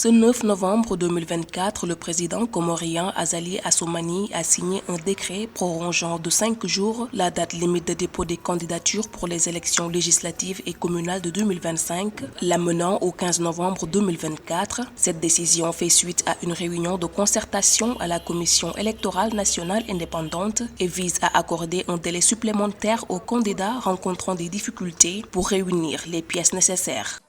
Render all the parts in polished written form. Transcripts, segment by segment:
Ce 9 novembre 2024, le président comorien Azali Assoumani a signé un décret prolongeant de 5 jours la date limite de dépôt des candidatures pour les élections législatives et communales de 2025, l'amenant au 15 novembre 2024. Cette décision fait suite à une réunion de concertation à la Commission électorale nationale indépendante et vise à accorder un délai supplémentaire aux candidats rencontrant des difficultés pour réunir les pièces nécessaires.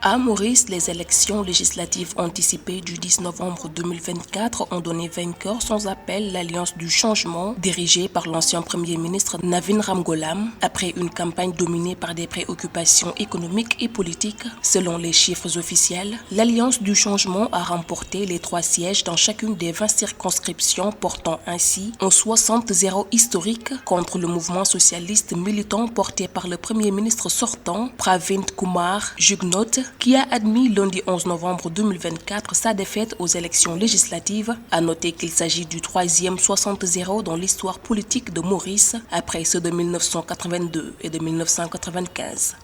À Maurice, les élections législatives anticipées du 10 novembre 2024 ont donné vainqueur sans appel l'Alliance du changement, dirigée par l'ancien Premier ministre Navin Ramgoolam, après une campagne dominée par des préoccupations économiques et politiques. Selon les chiffres officiels, l'Alliance du changement a remporté les 3 sièges dans chacune des 20 circonscriptions, portant ainsi un 60-0 historique contre le mouvement socialiste militant porté par le Premier ministre sortant, Pravind Kumar Jugnauth, qui a admis lundi 11 novembre 2024 sa défaite aux élections législatives. À noter qu'il s'agit du 3e 60-0 dans l'histoire politique de Maurice, après ceux de 1982 et de 1995.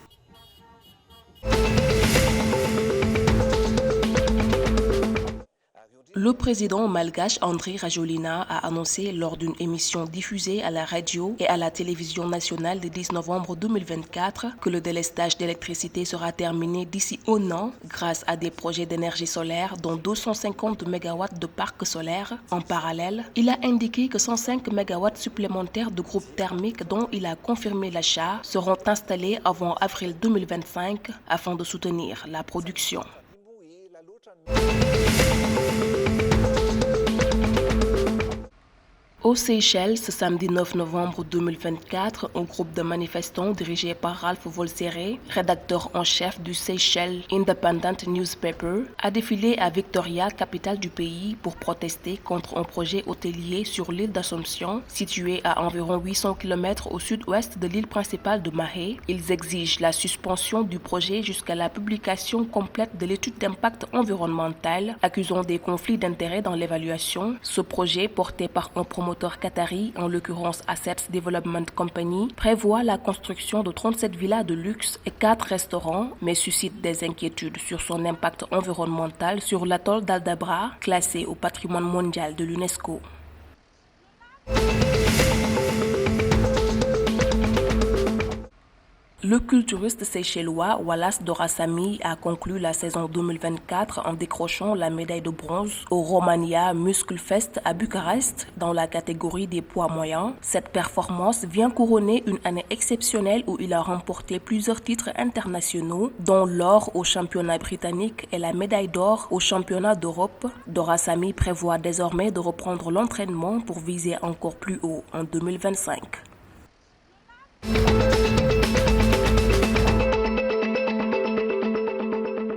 Le président malgache Andry Rajoelina a annoncé lors d'une émission diffusée à la radio et à la télévision nationale le 10 novembre 2024 que le délestage d'électricité sera terminé d'ici un an grâce à des projets d'énergie solaire dont 250 MW de parcs solaires. En parallèle, il a indiqué que 105 MW supplémentaires de groupes thermiques dont il a confirmé l'achat seront installés avant avril 2025 afin de soutenir la production. Aux Seychelles, ce samedi 9 novembre 2024, un groupe de manifestants dirigé par Ralph Volseré, rédacteur en chef du Seychelles Independent Newspaper, a défilé à Victoria, capitale du pays, pour protester contre un projet hôtelier sur l'île d'Assomption, située à environ 800 km au sud-ouest de l'île principale de Mahé. Ils exigent la suspension du projet jusqu'à la publication complète de l'étude d'impact environnemental, accusant des conflits d'intérêts dans l'évaluation. Ce projet, porté par un promoteur qatari, en l'occurrence Assets Development Company, prévoit la construction de 37 villas de luxe et 4 restaurants, mais suscite des inquiétudes sur son impact environnemental sur l'atoll d'Aldabra, classé au patrimoine mondial de l'UNESCO. Le culturiste seychellois Wallace Doraisamy a conclu la saison 2024 en décrochant la médaille de bronze au Romania Muscle Fest à Bucarest dans la catégorie des poids moyens. Cette performance vient couronner une année exceptionnelle où il a remporté plusieurs titres internationaux, dont l'or au championnat britannique et la médaille d'or au championnat d'Europe. Doraisamy prévoit désormais de reprendre l'entraînement pour viser encore plus haut en 2025.